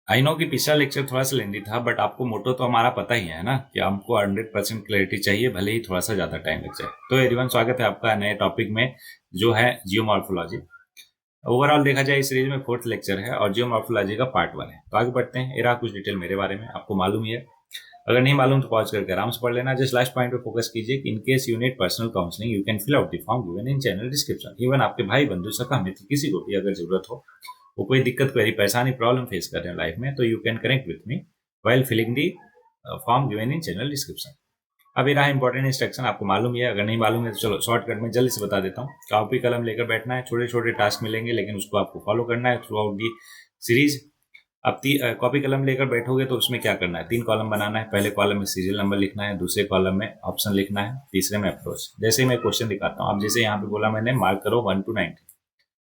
I know कि पिछला lecture थोड़ा सा लेंदी था, बट आपको मोटो तो हमारा पता ही है ना कि हमको 100% क्लैरिटी चाहिए, भले ही थोड़ा सा ज़्यादा टाइम लग जाए। तो एवरीवन, स्वागत है आपका नए टॉपिक में जो है जियोमॉर्फोलॉजी। ओवरऑल देखा जाए इस सीरीज में फोर्थ लेक्चर है और जियोमॉर्फोलॉजी का पार्ट 1 है। तो आगे बढ़ते हैं। ये रहा कुछ डिटेल मेरे बारे में, आपको मालूम ही है। अगर नहीं मालूम तो पॉज करके आराम से पढ़ लेना। जस्ट लास्ट पॉइंट पे फोकस कीजिए कि in case you need personal counselling you can fill out the form given in channel description. Even आपके भाई, बंधु, सखा, मित्र, किसी को भी अगर जरूरत हो, वो कोई दिक्कत, कोई परेशानी, प्रॉब्लम फेस कर रहे हैं लाइफ में, तो you can connect with me while filling the form given in channel description. अब ये रहा इंपॉर्टेंट इंस्ट्रक्शन, आपको मालूम ही है। अगर नहीं मालूम है तो चलो शॉर्टकट में जल्दी से बता देता हूँ। कॉपी कलम लेकर बैठना है, छोटे छोटे टास्क मिलेंगे लेकिन उसको आपको फॉलो करना है थ्रू आउट दी सीरीज। अब कॉपी कलम लेकर बैठोगे तो उसमें क्या करना है, 3 कॉलम बनाना है। पहले कॉलम में सीरियल नंबर लिखना है, दूसरे कॉलम में ऑप्शन लिखना है, तीसरे में अप्रोच। जैसे मैं क्वेश्चन दिखाता हूँ, अब जैसे यहाँ पे बोला मैंने मार्क करो 1 to 19,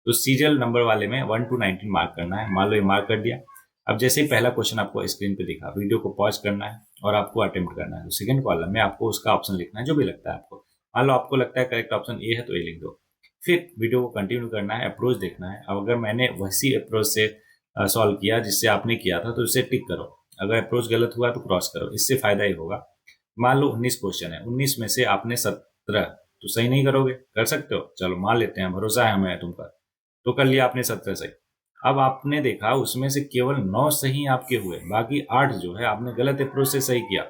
तो सीरियल नंबर वाले में 1 to 19 मार्क करना है। मान लो ये मार्क कर दिया। अब जैसे ही पहला क्वेश्चन आपको स्क्रीन पे दिखा, वीडियो को पॉज करना है और आपको अटेम्प्ट करना है। तो सेकंड कॉलम में आपको उसका ऑप्शन लिखना है जो भी लगता है आपको। मान लो आपको लगता है करेक्ट ऑप्शन ए है तो ए लिख दो। फिर वीडियो को कंटिन्यू करना है, अप्रोच देखना है। अब अगर मैंने वैसी अप्रोच से सॉल्व किया जिससे आपने किया था तो इसे टिक करो। अगर अप्रोच गलत हुआ तो क्रॉस करो, इससे फायदा ही होगा। मान लो 19 क्वेश्चन है, 19 में से आपने 17 तो सही नहीं करोगे, कर सकते हो, चलो मान लेते हैं, भरोसा है हमें तुम पर। तो कर लिया आपने 17 सही। अब आपने देखा उसमें से केवल 9 सही आपके हुए, बाकी 8 जो है आपने गलत अप्रोच से सही किया।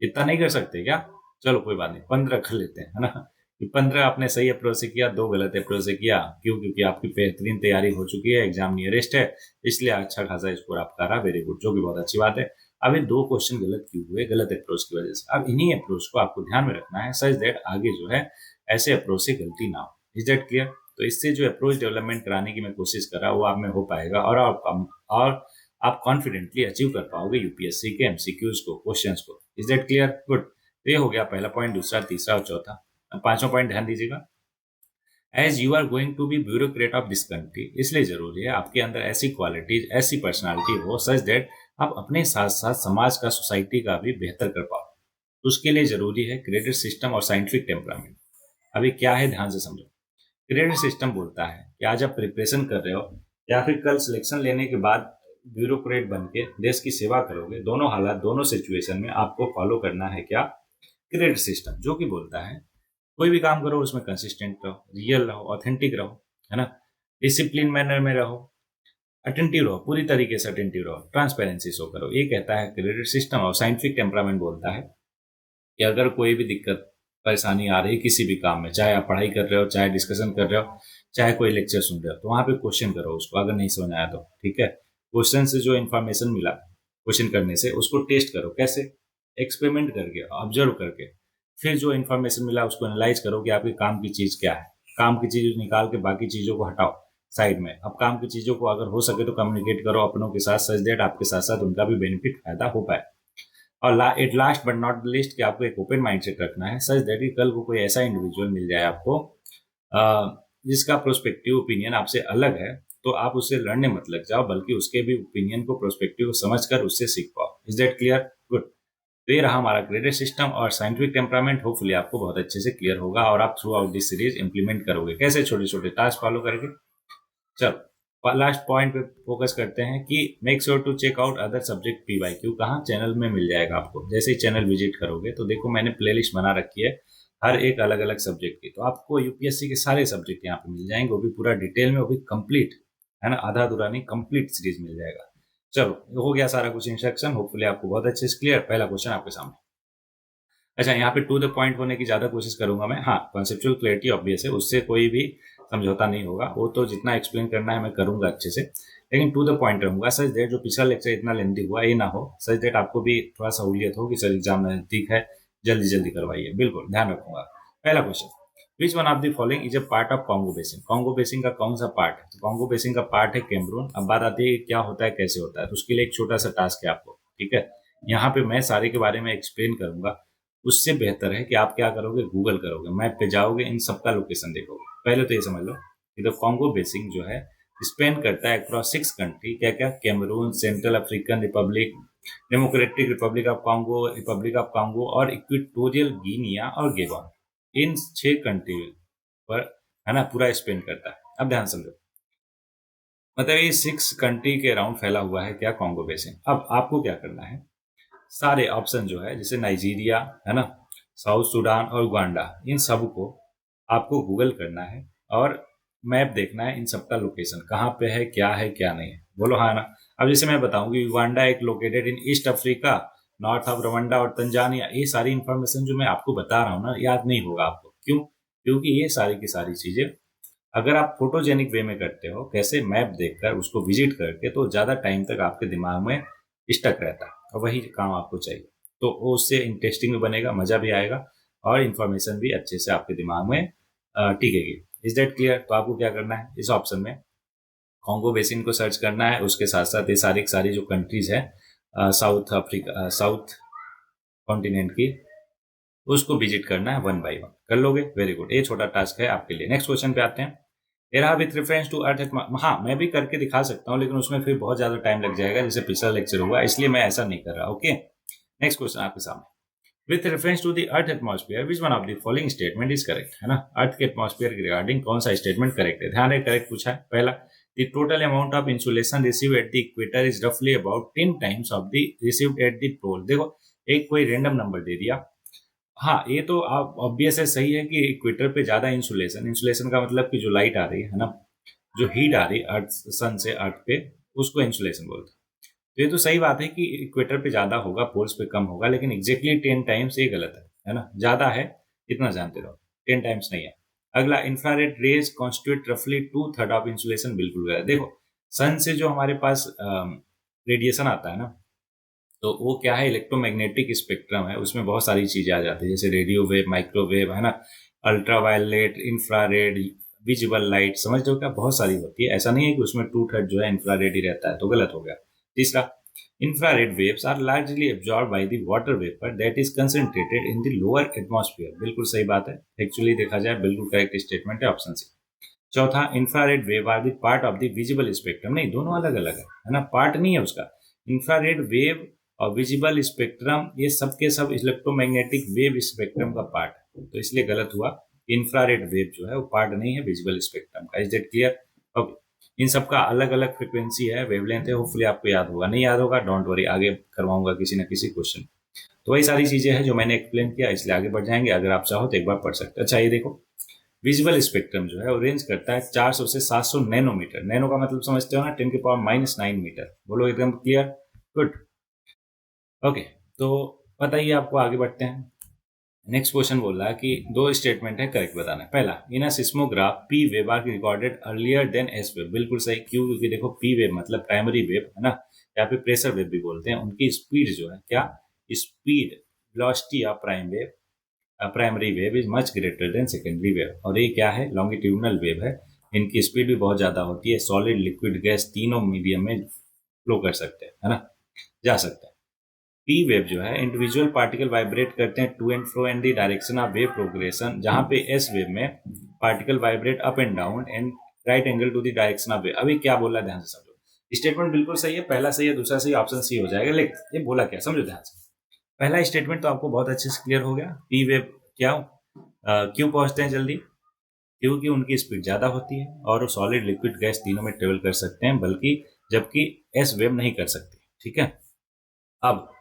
इतना नहीं कर सकते क्या? चलो कोई बात नहीं, 15 कर लेते हैं, है ना। कि 15 आपने सही अप्रोच से किया, 2 गलत अप्रोच से किया। क्यों? क्योंकि आपकी बेहतरीन तैयारी हो चुकी है, एग्जाम नियरेस्ट है, इसलिए अच्छा खासा स्कोर आपका रहा। वेरी गुड, जो कि बहुत अच्छी बात है। अब ये 2 क्वेश्चन गलत क्यों हुए? गलत अप्रोच की वजह से। अब इन्हीं अप्रोच को आपको ध्यान में रखना है सच दैट आगे जो है ऐसे अप्रोच से गलती ना हो। Is that clear? तो इससे जो अप्रोच डेवलपमेंट कराने की मैं कोशिश कर रहा हूँ वो आप में हो पाएगा, और आप कॉन्फिडेंटली अचीव कर पाओगे यूपीएससी के एमसीक्यूज को, क्वेश्चंस को। Is that clear? गुड। तो ये हो गया पहला पॉइंट, दूसरा, तीसरा और चौथा। अब पांचवा पॉइंट ध्यान दीजिएगा। As you are going to be bureaucrat of this country, इसलिए जरूरी है आपके अंदर ऐसी क्वालिटीज, ऐसी पर्सनालिटी हो सच दैट आप अपने साथ साथ समाज का, सोसाइटी का भी बेहतर कर पाओ। तो उसके लिए जरूरी है क्रेडिट सिस्टम और साइंटिफिक टेम्परामेंट। अभी क्या है, ध्यान से समझो। क्रेडिट सिस्टम बोलता है कि आज आप प्रिपरेशन कर रहे हो या फिर कल सिलेक्शन लेने के बाद ब्यूरोक्रेट बन के देश की सेवा करोगे, दोनों हालात, दोनों सिचुएशन में आपको फॉलो करना है क्या? क्रेडिट सिस्टम, जो कि बोलता है कोई भी काम करो उसमें कंसिस्टेंट रहो, रियल रहो, ऑथेंटिक रहो, है ना। डिसिप्लिन मैनर में रहो, अटेंटिव रहो, पूरी तरीके से अटेंटिव रहो, ट्रांसपेरेंसी शो करो। ये कहता है क्रेडिट सिस्टम। और साइंटिफिक टेम्परामेंट बोलता है कि अगर कोई भी दिक्कत, परेशानी आ रही है किसी भी काम में, चाहे आप पढ़ाई कर रहे हो, चाहे डिस्कशन कर रहे हो, चाहे कोई लेक्चर सुन रहे हो, तो वहां पे क्वेश्चन करो उसको, अगर नहीं समझ आया तो। ठीक है, क्वेश्चन से जो इन्फॉर्मेशन मिला क्वेश्चन करने से, उसको टेस्ट करो। कैसे? एक्सपेरिमेंट करके, ऑब्जर्व करके। फिर जो इन्फॉर्मेशन मिला उसको एनालाइज करो कि आपके काम की चीज क्या है। काम की चीज निकाल के बाकी चीजों को हटाओ साइड में। अब काम की चीजों को अगर हो सके तो कम्युनिकेट करो अपनों के साथ सच दैट आपके साथ साथ उनका भी बेनिफिट, फायदा हो पाए। और at last but not list कि आपको एक ओपन माइंडसेट रखना है सच दैट कल को कोई ऐसा इंडिविजुअल मिल जाए आपको जिसका प्रोस्पेक्टिव ओपिनियन आपसे अलग है, तो आप उससे लड़ने मत लग जाओ, बल्कि उसके भी ओपिनियन को, प्रोस्पेक्टिव समझकर उससे सीख पाओ। Is that clear? गुड। तो ये रहा हमारा क्रेडिट सिस्टम और साइंटिफिक टेम्परामेंट। होपफुली आपको बहुत अच्छे से क्लियर होगा और आप through out this series implement करोगे। कैसे? छोटे छोटे टास्क फॉलो करके। चलो लास्ट पॉइंट पे फोकस करते हैं कि make sure to check out other subject PYQ. कहाँ? चैनल में मिल जाएगा आपको। जैसे ही चैनल विजिट करोगे तो देखो मैंने प्लेलिस्ट बना रखी है हर एक अलग अलग सब्जेक्ट की। तो आपको यूपीएससी के सारे सब्जेक्ट यहाँ पे मिल जाएंगे, वो भी पूरा डिटेल में, वो भी कंप्लीट, है ना। आधा अधूरा नहीं, कंप्लीट सीरीज मिल जाएगा। चलो हो गया सारा कुछ इंस्ट्रक्शन। होपफुली आपको बहुत अच्छे से क्लियर। पहला क्वेश्चन आपके सामने। अच्छा, यहाँ पे टू द पॉइंट होने की ज्यादा कोशिश करूंगा मैं। हाँ, कॉन्सेप्चुअल क्लैरिटी ऑब्वियस है, उससे कोई भी समझौता नहीं होगा। वो तो जितना एक्सप्लेन करना है मैं करूंगा अच्छे से, लेकिन टू द पॉइंट रहूंगा सच देट। जो पिछला लेक्चर इतना लेंदी हुआ ये ना हो, सच देट आपको भी थोड़ा सहूलियत हो कि सर एग्जाम नजदीक है, जल्दी जल्दी करवाइए। बिल्कुल ध्यान रखूंगा। पहला question, which one of the following is a part of Congo basin? Congo basin का कौन सा पार्ट है? तो कॉन्गो बेसिन का पार्ट है कैमरून। अब बात आती है क्या होता है, कैसे होता है, तो उसके लिए एक छोटा सा टास्क है आपको। ठीक है, यहाँ पे मैं सारे के बारे में एक्सप्लेन करूंगा। उससे बेहतर है कि आप क्या करोगे, गूगल करोगे, मैप पे जाओगे, इन सबका लोकेशन देखोगे। पहले तो ये समझ लो कि द कॉन्गो बेसिन जो है स्पेन करता है अक्रॉस 6 कंट्री। क्या क्या? Cameroon, Central African Republic, Democratic Republic of Congo, Republic of Congo और इक्वेटोरियल गिनिया और गेबॉन। इन 6 कंट्री पर, है ना, पूरा स्पेन करता है। अब ध्यान समझो, मतलब ये 6 कंट्री के अराउंड फैला हुआ है क्या कॉन्गो बेसिन। अब आपको क्या करना है, सारे ऑप्शन जो है जैसे नाइजीरिया है ना, साउथ सूडान और उगांडा, इन सब को आपको गूगल करना है और मैप देखना है, इन सबका लोकेशन कहाँ पे है, क्या नहीं है, बोलो हाँ ना। अब जैसे मैं बताऊं कि युगांडा एक located in east Africa, north of Rwanda और तंजानिया, ये सारी इंफॉर्मेशन जो मैं आपको बता रहा हूँ ना, याद नहीं होगा आपको। क्यों? क्योंकि ये सारी की सारी चीजें अगर आप फोटोजेनिक वे में करते हो, कैसे मैप देखकर उसको विजिट करके, तो ज्यादा टाइम तक आपके दिमाग में स्टक रहता है और वही काम आपको चाहिए। तो वो उससे इंटरेस्टिंग भी बनेगा, मजा भी आएगा और इन्फॉर्मेशन भी अच्छे से आपके दिमाग में टिकेगी। Is that clear? तो आपको क्या करना है, इस ऑप्शन में कॉन्गो बेसिन को सर्च करना है, उसके साथ साथ ये सारी सारी जो कंट्रीज है साउथ अफ्रीका, साउथ कॉन्टिनेंट की, उसको विजिट करना है वन बाई वन। कर लोगे? वेरी गुड, ये छोटा टास्क है आपके लिए। नेक्स्ट क्वेश्चन पे आते हैं। Era with reference to earth. हाँ, मैं भी करके दिखा सकता हूँ, लेकिन उसमें फिर बहुत ज्यादा टाइम लग जाएगा, जैसे पिछला लेक्चर हुआ, इसलिए मैं ऐसा नहीं कर रहा। ओके, नेक्स्ट क्वेश्चन आपके सामने। With reference to the earth atmosphere which one of the following statement is correct, है ना। अर्थ के एटमॉस्फेयर के रिगार्डिंग कौन सा स्टेटमेंट करेक्ट है? ध्यान रहे, करेक्ट पूछा है। पहला, the total amount of insolation receive at the equator is रफली about 10 times of the received at the pole. देखो, एक कोई रैंडम नंबर दे दिया। हाँ, ये तो आप ऑब्वियस है, सही है कि इक्वेटर पे ज्यादा इंसुलेशन, इंसुलेशन का मतलब कि जो लाइट आ रही है ना, जो हीट आ रही है अर्थ, सन से अर्थ पे, उसको इंसुलेशन बोलते हैं। तो ये तो सही बात है कि इक्वेटर पे ज्यादा होगा, पोल्स पे कम होगा, लेकिन एग्जैक्टली 10 टाइम्स ये गलत है ना। ज्यादा है, इतना जानते रहो, 10 टाइम्स नहीं है। अगला, इंफ्रारेड रेज कॉन्स्टिट्यूट रफली 2/3 ऑफ इंसुलेशन, बिल्कुल गलत। देखो, सन से जो हमारे पास रेडिएशन आता है ना, तो वो क्या है, इलेक्ट्रोमैग्नेटिक स्पेक्ट्रम है, उसमें बहुत सारी चीजें आ जाती है, जैसे रेडियो वेव, माइक्रोवेव, है ना, अल्ट्रावायलेट, इंफ्रारेड, विजिबल लाइट, समझ रहे हो क्या, बहुत सारी होती है। ऐसा नहीं है कि उसमें 2/3 जो है इंफ्रारेड ही रहता है, तो गलत हो गया। तीसरा, infrared waves are largely absorb by the water vapour that is concentrated in the lower atmosphere, बिल्कुल सही बात है। एक्चुअली देखा जाए बिल्कुल करेक्ट स्टेटमेंट है, ऑप्शन सी। चौथा, infrared wave are the part of the visible spectrum, नहीं, दोनों अलग अलग है ना, पार्ट नहीं है उसका। इंफ्रारेड वेव और विजिबल स्पेक्ट्रम, ये सब के सब इलेक्ट्रोमैग्नेटिक वेव स्पेक्ट्रम का पार्ट है, तो इसलिए गलत हुआ। इंफ्रारेड वेव जो है वो पार्ट नहीं है विजिबल स्पेक्ट्रम का। Is that clear? अब इन सब का अलग अलग फ्रिक्वेंसी है, वेवलेंथ है, होपफुली आपको याद होगा। नहीं याद होगा, डोंट वरी, आगे करवाऊंगा किसी न किसी क्वेश्चन। तो वही सारी चीजें हैं जो मैंने एक्सप्लेन किया, इसलिए आगे बढ़ जाएंगे। अगर आप चाहो तो एक बार पढ़ सकते हैं। अच्छा, ये देखो, विजुअल स्पेक्ट्रम जो है वो रेंज करता है 400 से 700 नैनोमीटर। नैनो का मतलब समझते हो ना, 10⁻⁹ मीटर। बोलो एकदम क्लियर? गुड। ओके, तो बताइए, आपको आगे बढ़ते हैं। नेक्स्ट क्वेश्चन बोल रहा है कि दो स्टेटमेंट है, करेक्ट बताना है। पहला, in a seismograph P wave are recorded earlier than S wave, बिल्कुल सही। क्यों? क्योंकि देखो, पी वेव मतलब प्राइमरी वेव है ना, या फिर प्रेशर वेव भी बोलते हैं, उनकी स्पीड जो है, क्या speed, velocity of primary wave is much greater than secondary wave. और ये क्या है, लॉन्गिट्यूडनल वेव है, इनकी स्पीड भी बहुत ज्यादा होती है। सॉलिड, लिक्विड, गैस, तीनों मीडियम में फ्लो कर सकते हैं, है ना, जा सकते हैं। पी वेव जो है, इंडिविजुअल पार्टिकल वाइब्रेट करते हैं to and fro in the direction of wave progression, जहां पे एस वेव में particle vibrate up and down and right angle to the direction of wave. अभी क्या बोला, ध्यान से समझो। स्टेटमेंट बिल्कुल सही है, पहला सही है, दूसरा सही, ऑप्शन सी हो जाएगा। लेकिन ये बोला क्या, समझो ध्यान से। पहला स्टेटमेंट तो आपको बहुत अच्छे से क्लियर हो गया। पी वेव क्या, क्यों पहुंचते हैं जल्दी? क्योंकि उनकी स्पीड ज्यादा होती है और सॉलिड, लिक्विड, गैस तीनों में ट्रेवल कर सकते हैं, बल्कि जबकि एस वेव नहीं कर सकती। ठीक है। अब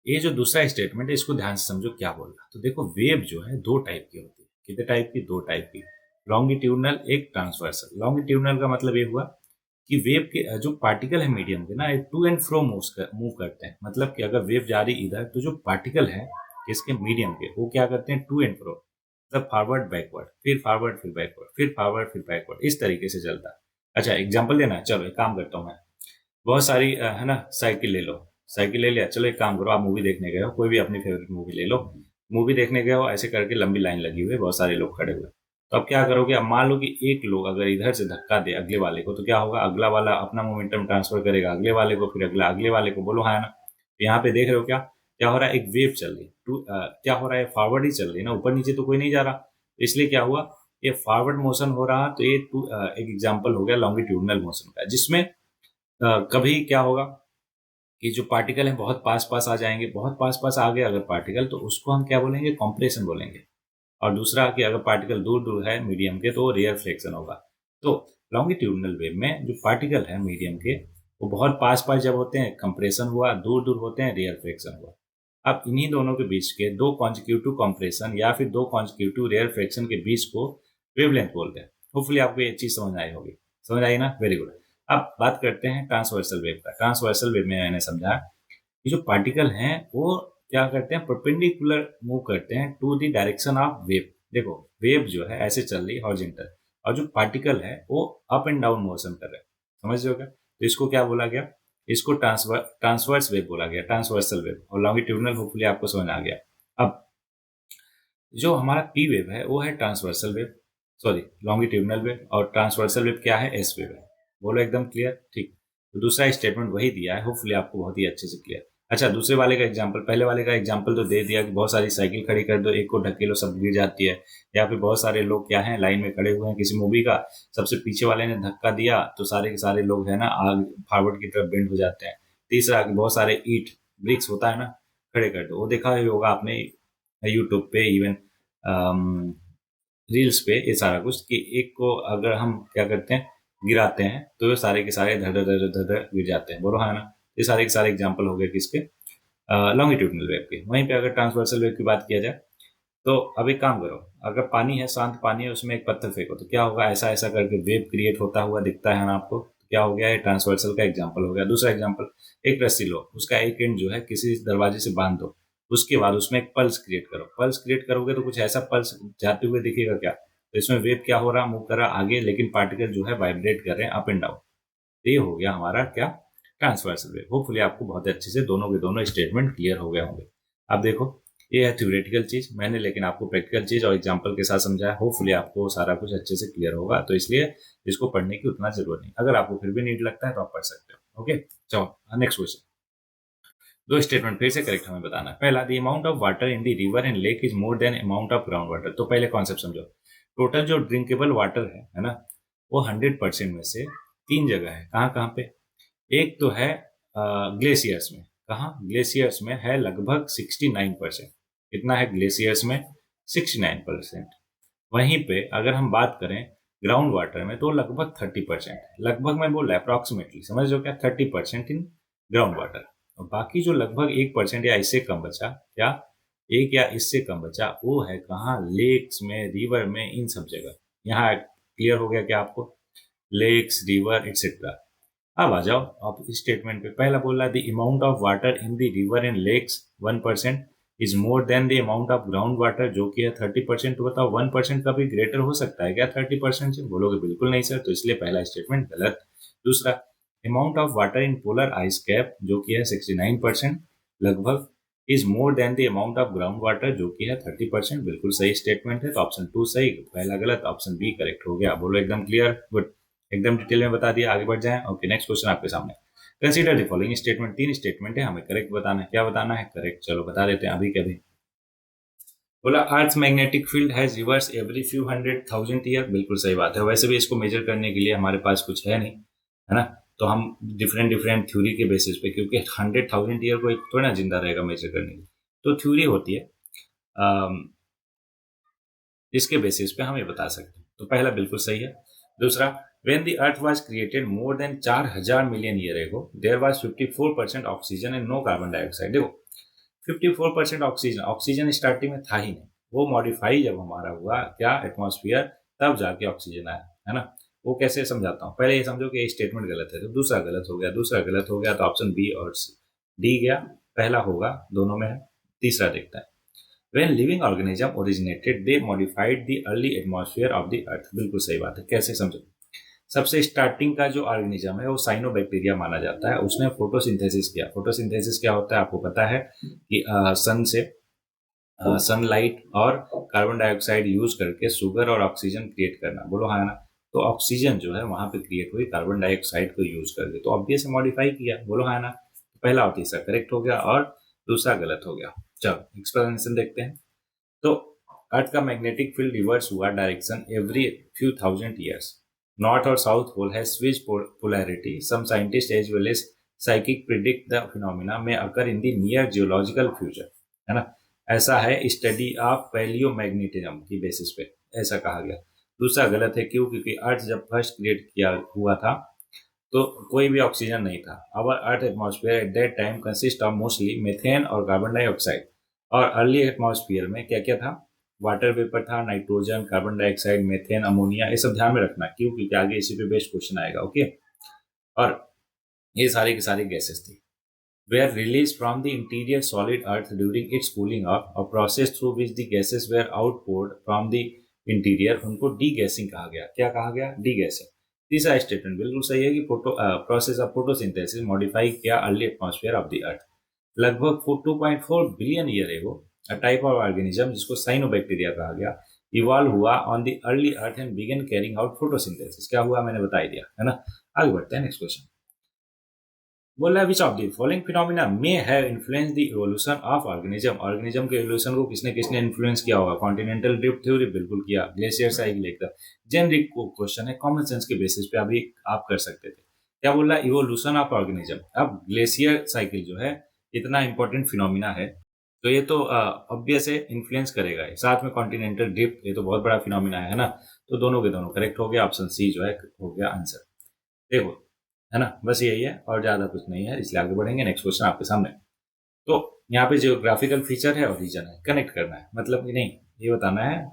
ये जो दूसरा स्टेटमेंट है, इसको ध्यान से समझो क्या बोल रहा है। तो देखो, वेव जो है दो टाइप की होती है। कितने टाइप की? दो टाइप की। लॉन्गिट्यूडनल, एक ट्रांसवर्सल। लॉन्गिट्यूडनल का मतलब ये हुआ कि वेव के जो पार्टिकल है मीडियम के ना, टू एंड फ्रो मूव करते हैं। मतलब कि अगर वेव जा रही इधर, तो जो पार्टिकल है इसके मीडियम के, वो क्या करते हैं, टू एंड फ्रो, मतलब फॉरवर्ड बैकवर्ड, फिर फॉरवर्ड फिर बैकवर्ड, फिर फॉरवर्ड फिर बैकवर्ड, इस तरीके से चलता है। अच्छा, एग्जाम्पल देना है? चलो एक काम करता हूँ मैं। बहुत सारी है ना, साइकिल ले लो, साइकिल ले लिया, चलो एक काम करो, आप मूवी देखने गए हो, कोई भी अपनी फेवरेट मूवी ले लो, मूवी देखने गए हो, ऐसे करके लंबी लाइन लगी हुई है, बहुत सारे लोग खड़े हुए। तो अब क्या करोगे, अब मान लो कि एक लोग अगर इधर से धक्का दे अगले वाले को, तो क्या होगा, अगला वाला अपना मोमेंटम ट्रांसफर करेगा अगले वाले को, फिर अगला अगले वाले को। बोलो हाँ ना। तो यहाँ पे देख रहे हो क्या क्या हो रहा है, एक वेव चल रही है, क्या हो रहा है, फॉरवर्ड ही चल रही है ना, ऊपर नीचे तो कोई नहीं जा रहा। तो इसलिए क्या हुआ, ये फॉरवर्ड मोशन हो रहा। तो ये एक एग्जाम्पल हो गया लॉन्गिट्यूडनल मोशन का, जिसमें कभी क्या होगा कि जो पार्टिकल है बहुत पास पास आ जाएंगे, बहुत पास पास आ गए अगर पार्टिकल, तो उसको हम क्या बोलेंगे, कॉम्प्रेशन बोलेंगे। और दूसरा कि अगर पार्टिकल दूर दूर है मीडियम के, तो रेयर फ्लेक्शन होगा। तो लॉन्गिट्यूडनल वेव में जो पार्टिकल है मीडियम के, वो बहुत पास पास जब होते हैं कंप्रेशन हुआ, दूर दूर होते हैं रेयर फ्रैक्शन हुआ। अब इन्हीं दोनों के बीच के दो कॉन्जिक्यूटिव कंप्रेशन या फिर दो कॉन्जिक्यूटिव रेयर फ्रैक्शन के बीच को वेवलेंथ बोलते हैं। होपफुली आपको ये चीज समझ आई होगी। समझ आई ना? Very good. अब बात करते हैं ट्रांसवर्सल वेव का। ट्रांसवर्सल वेव में मैंने समझा कि जो पार्टिकल हैं वो क्या करते हैं, परपेंडिकुलर मूव करते हैं to the direction of wave. देखो वेव जो है ऐसे चल रही है हॉरिजॉन्टल, और जो पार्टिकल है वो अप एंड डाउन मोशन कर रहे हैं। समझ रहे हो क्या? तो इसको क्या बोला गया? इसको ट्रांसवर्स वेव बोला गया, ट्रांसवर्सल वेव। और लॉन्गिट्यूडनल होपफुली आपको समझ आ गया। अब जो हमारा पी वेव है वो है transversal wave, sorry longitudinal wave, और ट्रांसवर्सल वेव क्या है? एस वेव है। बोलो एकदम क्लियर? ठीक। तो दूसरा स्टेटमेंट वही दिया है, होपफुली आपको बहुत ही अच्छे से क्लियर। अच्छा, दूसरे वाले का एग्जांपल, पहले वाले का एग्जांपल तो दे दिया कि बहुत सारी साइकिल खड़ी कर दो, एक को ढकेलो सब गिर जाती है, या फिर बहुत सारे लोग क्या हैं लाइन में खड़े हुए हैं किसी मूवी का, सबसे पीछे वाले ने धक्का दिया तो सारे के सारे लोग है ना आग फॉरवर्ड की तरफ बेंड हो जाते हैं। तीसरा कि बहुत सारे ईट ब्रिक्स होता है ना, खड़े कर दो। वो देखा ही होगा आपने यूट्यूब पे, इवन रील्स पे, ये सारा कुछ कि एक को अगर हम क्या करते हैं गिराते हैं तो ये सारे के सारे धड़ धड़ धड़ धड़ धड़ गिर जाते हैं। बोलो हाँ ना? ये सारे के सारे एग्जाम्पल हो गए किसके? लॉन्गिट्यूडनल वेव के। वहीं पे अगर ट्रांसवर्सल वेव की बात किया जाए तो अब एक काम करो, अगर पानी है, शांत पानी है, उसमें एक पत्थर फेंको तो क्या होगा? ऐसा ऐसा करके वेव क्रिएट होता हुआ दिखता है ना आपको? क्या हो गया? ये ट्रांसवर्सल का एग्जाम्पल हो गया। दूसरा एग्जाम्पल, एक रस्सी लो, उसका एक एंड जो है किसी दरवाजे से बांध दो, उसके बाद उसमें एक पल्स क्रिएट करो। पल्स क्रिएट करोगे तो कुछ ऐसा पल्स जाते हुए दिखेगा क्या? तो इसमें वेव क्या हो रहा, मूव कर रहा आगे, लेकिन पार्टिकल जो है वाइब्रेट कर रहे हैं अप एंड डाउन। ये हो गया हमारा क्या? Transversal wave. होपफुली आपको बहुत अच्छे से दोनों के दोनों स्टेटमेंट क्लियर हो गए होंगे। अब देखो, ये है थ्योरेटिकल चीज मैंने, लेकिन आपको प्रैक्टिकल चीज और एग्जांपल के साथ समझाया। होपफुली आपको सारा कुछ अच्छे से क्लियर होगा, तो इसलिए इसको पढ़ने की उतना जरूरत नहीं। अगर आपको फिर भी नीड लगता है तो आप पढ़ सकते हो। ओके, चलो नेक्स्ट क्वेश्चन। दो स्टेटमेंट फिर से करेक्ट हमें बताना है। पहला, the amount of water in the river and lake is more then amount of ground water. तो पहले कॉन्सेप्ट समझो। टोटल जो ड्रिंकेबल वाटर है ना, वो 100% में से तीन जगह है। कहाँ कहाँ पे? एक तो है ग्लेशियर्स में। कहाँ? ग्लेशियर्स में है लगभग 69%। कितना है ग्लेशियर्स में? 69%। वहीं पे अगर हम बात करें ग्राउंड वाटर में तो लगभग 30% है। लगभग मैं बोल रहा अप्रॉक्सीमेटली, समझ लो क्या? 30% इन ग्राउंड वाटर। और बाकी जो लगभग 1% या इससे कम बचा, क्या एक या इससे कम बचा, वो है कहाँ? लेक्स में, रिवर में, इन सब जगह। यहाँ क्लियर हो गया क्या आपको? Lakes, river etcetera. अब आ जाओ आप इस स्टेटमेंट पे। पहला बोल रहा है the amount of water in the river and lakes 1% is more than the amount of ground water, जो कि है 30%। तो बताओ 1% का भी ग्रेटर हो सकता है क्या 30% से? बोलोगे बिल्कुल नहीं सर, तो इसलिए पहला स्टेटमेंट गलत। दूसरा, amount of water in polar ice cap, जो कि है 69% लगभग, is more than the amount of ground water, जो कि है 30%। बिल्कुल सही स्टेटमेंट है, तो ऑप्शन 2 सही, पहला गलत, ऑप्शन बी करेक्ट हो गया। बोलो एकदम क्लियर? गुड, एकदम डिटेल में बता दिया। आगे बढ़ जाएं। ओके, नेक्स्ट क्वेश्चन आपके सामने। Consider the following statement. तीन स्टेटमेंट है, हमें करेक्ट बताना है। क्या बताना है? करेक्ट। चलो बता देते हैं अभी के अभी। बोला earth magnetic field has reverse every few 100,000 year. बिल्कुल सही बात है। वैसे भी इसको मेजर करने के लिए हमारे पास कुछ है नहीं, है ना, तो हम डिफरेंट डिफरेंट थ्योरी के बेसिस पे, क्योंकि 100,000 ईयर को थोड़ा ना जिंदा रहेगा मेजर करने की, तो थ्योरी होती है, इसके बेसिस पे हम ये बता सकते हैं। तो पहला बिल्कुल सही है। दूसरा, when the earth was created more than 4,000 million year ago there was 54% oxygen and no carbon dioxide. देखो 54% ऑक्सीजन, ऑक्सीजन स्टार्टिंग में था ही नहीं, वो मॉडिफाई जब हमारा हुआ क्या एटमॉस्फेयर, तब जाके ऑक्सीजन आया, है ना। वो कैसे समझाता हूँ, पहले ये समझो कि ये स्टेटमेंट गलत है, तो दूसरा गलत हो गया, दूसरा गलत हो गया, तो ऑप्शन बी और डी गया, पहला होगा, दोनों में है। तीसरा देखता है, When living organism originated, they modified the early atmosphere of the earth। बिल्कुल सही बात है। कैसे समझो? सबसे स्टार्टिंग का जो ऑर्गेनिज्म है वो साइनोबैक्टीरिया माना जाता है। उसने फोटोसिंथेसिस किया। फोटोसिंथेसिस क्या होता है आपको पता है कि सन से सनलाइट और कार्बन डाइऑक्साइड यूज करके शुगर और ऑक्सीजन क्रिएट करना। बोलो हाँ ना। तो ऑक्सीजन जो है वहां पे क्रिएट हुई कार्बन डाइऑक्साइड को यूज करके, तो ऑब्वियस मॉडिफाई किया। बोलो हाँ ना। पहला और तीसरा करेक्ट हो गया और दूसरा गलत हो गया। चलो एक्सप्लेनेशन देखते हैं। तो अर्थ का मैग्नेटिक फील्ड रिवर्स हुआ direction every few thousand years. North और साउथ पोल है switch polarity. Some scientist as well as psychic predict the phenomena में occur in the near geological future, है ना। ऐसा है स्टडी ऑफ पैलियो मैग्नेटिज्म की basis पे ऐसा कहा गया। दूसरा गलत है, क्यों? क्योंकि अर्थ जब फर्स्ट क्रिएट किया हुआ था तो कोई भी ऑक्सीजन नहीं था। Our earth atmosphere at that time consist of mostly methane और कार्बन डाइऑक्साइड। और अर्ली एटमॉस्फेयर में क्या क्या था? वाटर वेपर था, nitrogen, carbon dioxide, methane, ammonia. ये सब ध्यान में रखना, क्यों? क्योंकि आगे इसी पे बेस्ट क्वेश्चन आएगा। ओके। और ये सारी की सारी गैसेस थी। were released from the interior solid earth during its cooling off, a process through which the gases were outpoured from the interior. उनको डी गैसिंग कहा गया। क्या कहा गया? D guessing. तीसरा स्टेटमेंट बिल्कुल सही है कि प्रोसेस ऑफ फोटोसिंथेसिस मॉडिफाई किया early atmosphere of the earth. लगभग 2.4 billion year ago a type of organism जिसको साइनोबैक्टीरिया कहा गया इवॉल्व हुआ on the early earth and begin carrying out photosynthesis. क्या हुआ? मैंने बता ही दिया है ना। आगे बढ़ते हैं, नेक्स्ट क्वेश्चन। बोला which of the following phenomena may have influence the evolution of organism. Organism के इवोल्यूशन को किसने किसने इन्फ्लुएंस किया होगा? कॉन्टिनेंटल ड्रिफ्ट थ्योरी बिल्कुल किया। ग्लेशियर साइकिल एकदम जेनरिक क्वेश्चन है, कॉमन सेंस के बेसिस पे अभी आप कर सकते थे। क्या बोल रहा है? Evolution of organism. अब ग्लेशियर साइकिल जो है इतना इंपॉर्टेंट फिनोमिना है तो ये तो ऑब्वियस है इन्फ्लुएंस करेगा। साथ में कॉन्टिनेंटल ड्रिफ्ट, ये तो बहुत बड़ा फिनोमिना है ना। तो दोनों के दोनों करेक्ट हो गया। ऑप्शन सी जो है हो गया आंसर। देखो, है ना, बस यही है और ज्यादा कुछ नहीं है, इसलिए आगे बढ़ेंगे। नेक्स्ट क्वेश्चन आपके सामने। तो यहाँ पे जियोग्राफिकल फीचर है और रीजन है, कनेक्ट करना है, मतलब कि नहीं, ये बताना है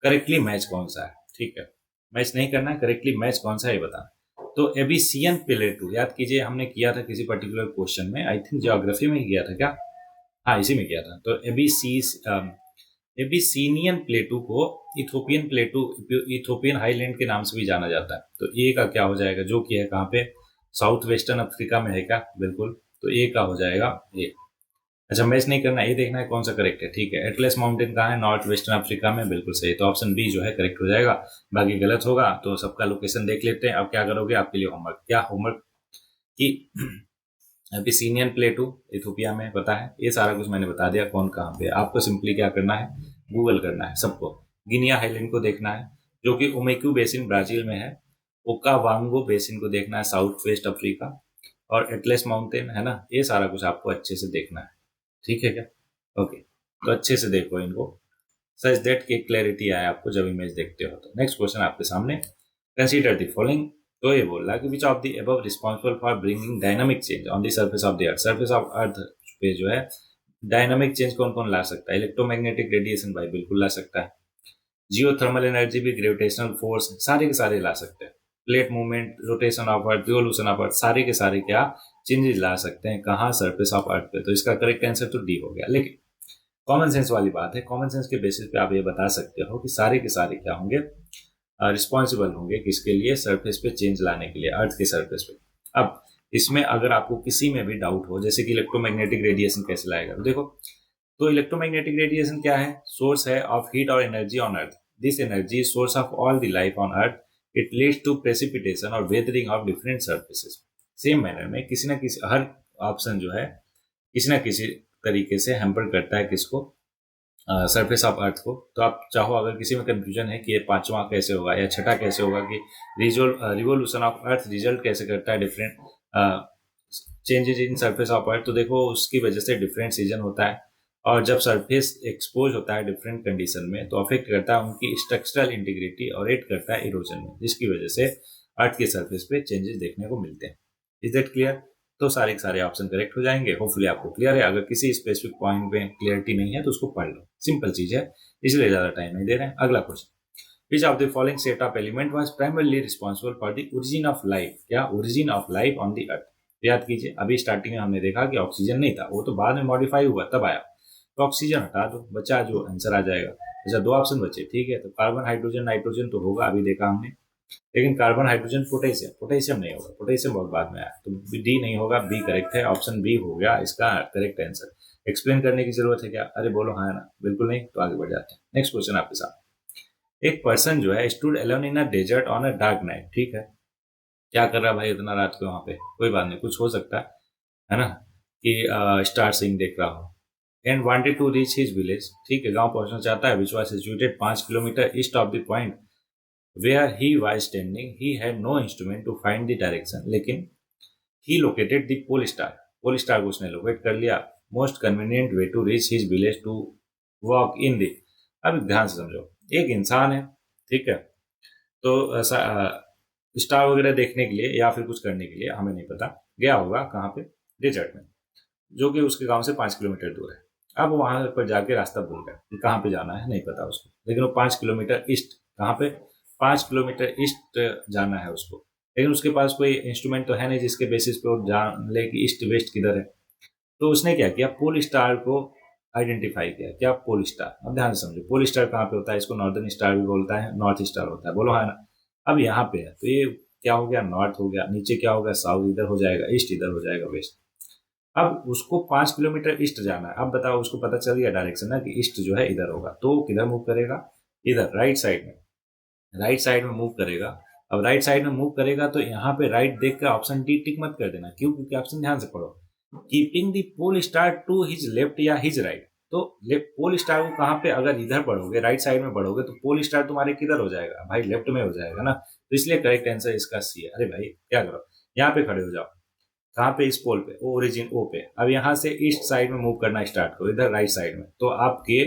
करेक्टली मैच कौन सा है। ठीक है, मैच नहीं करना है, करेक्टली मैच कौन सा है ये बताना। तो एबीसियन प्लेटू याद कीजिए, हमने किया था किसी पर्टिकुलर क्वेश्चन में, आई थिंक ज्योग्राफी में ही किया था क्या? हाँ, इसी में किया था। तो एबिसीनियन प्लेटू को इथोपियन प्लेटू, इथोपियन हाईलैंड के नाम से भी जाना जाता है। तो ए का क्या हो जाएगा? जो कि है कहाँ पे? साउथ वेस्टर्न अफ्रीका में है क्या? बिल्कुल। तो ए का हो जाएगा ए। अच्छा, मैच नहीं करना, ये देखना है कौन सा करेक्ट है। ठीक है, एटलस माउंटेन कहाँ है? नॉर्थ वेस्टर्न अफ्रीका में, बिल्कुल सही। तो ऑप्शन बी जो है करेक्ट हो जाएगा। बाकी गलत होगा तो सबका लोकेशन देख लेते हैं। अब क्या करोगे? आपके लिए होमवर्क। क्या होमवर्क? कि एबिसिनियन प्लेटू इथोपिया में पता है, ये सारा कुछ मैंने बता दिया कौन कहाँ पे। आपको सिंपली क्या करना है? गूगल करना है सबको। गिनिया हाईलैंड को देखना है जो कि ओमेक्यू बेसिन ब्राजील में है। ओकावांगो बेसिन को देखना है साउथ वेस्ट अफ्रीका। और एटलस माउंटेन है ना, ये सारा कुछ आपको अच्छे से देखना है। ठीक है क्या? ओके, तो अच्छे से देखो इनको, सच दैट की क्लैरिटी आए आपको जब इमेज देखते हो। तो नेक्स्ट क्वेश्चन आपके सामने। Consider the following. तो ये बोल रहा है कि विच of the above responsible for bringing dynamic change on the surface of the earth. Surface of earth पे जो है डायनामिक चेंज कौन कौन ला सकता है? इलेक्ट्रोमैग्नेटिक रेडिएशन भाई बिल्कुल ला सकता है। जियोथर्मल एनर्जी भी, ग्रेविटेशनल फोर्स, सारे के सारे ला सकते हैं। Plate movement, rotation of earth, revolution of earth, सारे के सारे क्या चेंजेस ला सकते हैं? कहाँ? सर्फेस ऑफ अर्थ पे। तो इसका करेक्ट आंसर तो डी हो गया। लेकिन कॉमन सेंस वाली बात है, कॉमन सेंस के बेसिस पे आप ये बता सकते हो कि सारे के सारे क्या होंगे? रिस्पॉन्सिबल होंगे किसके लिए? सरफेस पे चेंज लाने के लिए, अर्थ के सरफेस पे। अब इसमें अगर आपको किसी में भी डाउट हो, जैसे कि इलेक्ट्रोमैग्नेटिक रेडिएशन कैसे लाएगा, तो देखो, तो इलेक्ट्रोमैग्नेटिक रेडिएशन क्या है? सोर्स है ऑफ हीट और energy on earth. This energy is source of all the life on earth. It leads to precipitation और weathering of different surfaces. Same manner में किसी ना किसी, हर ऑप्शन जो है किसी ना किसी तरीके से हैम्पर करता है किसको? सरफेस ऑफ अर्थ को। तो आप चाहो, अगर किसी में कंफ्यूजन है कि ये पांचवा कैसे होगा या छठा कैसे होगा, कि रिवोल्यूशन ऑफ अर्थ रिजल्ट कैसे करता है different changes in surface of earth, तो देखो उसकी वजह से डिफरेंट सीजन होता है। और जब सरफेस एक्सपोज होता है डिफरेंट कंडीशन में तो अफेक्ट करता है उनकी स्ट्रक्चरल इंटीग्रिटी और एड करता है इरोजन में, जिसकी वजह से अर्थ के सरफेस पे चेंजेस देखने को मिलते हैं। Is that clear? तो सारे के सारे ऑप्शन करेक्ट हो जाएंगे। होपफुली आपको क्लियर है। अगर किसी स्पेसिफिक पॉइंट पे क्लियरिटी नहीं है तो उसको पढ़ लो, सिंपल चीज है, इसलिए ज्यादा टाइम नहीं दे रहे हैं। अगला question. Which of the following set of element was primarily responsible for the origin of life. क्या? Origin of life on the earth. याद कीजिए, अभी स्टार्टिंग में हमने देखा कि ऑक्सीजन नहीं था, वो तो बाद में मॉडिफाई हुआ तब आया। तो ऑक्सीजन हटा दो, बचा जो आंसर आ जाएगा। अच्छा, दो ऑप्शन बचे, ठीक है। तो कार्बन, हाइड्रोजन, नाइट्रोजन तो होगा, अभी देखा हमने। लेकिन कार्बन, हाइड्रोजन, पोटेशियम, पोटेशियम नहीं होगा, पोटेशियम बहुत बाद में आया। तो डी नहीं होगा, बी करेक्ट है। ऑप्शन बी हो गया इसका करेक्ट आंसर। एक्सप्लेन करने की जरूरत है क्या? अरे बोलो हाँ ना, बिल्कुल नहीं। तो आगे बढ़ जाते हैं। नेक्स्ट क्वेश्चन आपके साथ। एक पर्सन जो है stood alone in a desert on a dark night. ठीक है, क्या कर रहा है भाई इतना रात को वहां पे? कोई बात नहीं, कुछ हो सकता है ना, कि स्टार सिंग देख रहा हो। And wanted to reach his village. ठीक है, गांव पहुंचना चाहता है, which was situated 5 kilometre east of the point where he was standing. He had no instrument to find the direction, लेकिन he located the pole star. Pole star को उसने locate कर लिया। Most convenient way to reach his village to walk in the. अब ध्यान से समझो, एक इंसान है, ठीक है, तो ऐसा स्टार वगैरह देखने के लिए या फिर कुछ करने के लिए, हमें नहीं पता, गया होगा कहाँ पे, डेजर्ट में, जो कि उसके गांव से 5 किलोमीटर दूर है। अब वहां पर जाके रास्ता भूल गया कि कहाँ पे जाना है, नहीं पता उसको, लेकिन वो 5 किलोमीटर ईस्ट, कहाँ पे, 5 किलोमीटर ईस्ट जाना है उसको, लेकिन उसके पास कोई इंस्ट्रूमेंट तो है नहीं जिसके बेसिस पे वो जान ले कि ईस्ट वेस्ट किधर है। तो उसने क्या किया, पोल स्टार को आइडेंटिफाई किया। क्या, पोल स्टार। अब ध्यान से समझो, पोल स्टार कहाँ पे होता है, इसको नॉर्दर्न स्टार भी बोलता है, नॉर्थ स्टार होता है, बोलो है ना। अब यहाँ पे है तो ये क्या हो गया, नॉर्थ हो गया, नीचे क्या होगा, साउथ इधर हो जाएगा, ईस्ट इधर हो जाएगा, वेस्ट। अब उसको 5 किलोमीटर ईस्ट जाना है। अब बताओ, उसको पता चल गया डायरेक्शन ना कि ईस्ट जो है इधर होगा, तो वो किधर मूव करेगा, इधर राइट साइड में, राइट साइड में मूव करेगा। अब राइट साइड में मूव करेगा तो यहाँ पे राइट देख कर ऑप्शन डी टिक मत कर देना। क्यों? क्योंकि ऑप्शन ध्यान से पढ़ो, keeping the pole star to his left या हिज राइट। तो लेफ्ट पोल स्टार को कहाँ पे, अगर इधर बढ़ोगे, राइट साइड में बढ़ोगे, तो पोल स्टार तुम्हारे किधर हो जाएगा भाई, लेफ्ट में हो जाएगा ना। तो इसलिए करेक्ट आंसर इसका सी है। अरे भाई क्या करो, यहाँ पे खड़े हो जाओ, कहाँ पे, इस पोल पे, ओरिजिन ओ पे। अब यहाँ से ईस्ट साइड में मूव करना स्टार्ट करो, इधर राइट साइड में। तो आपके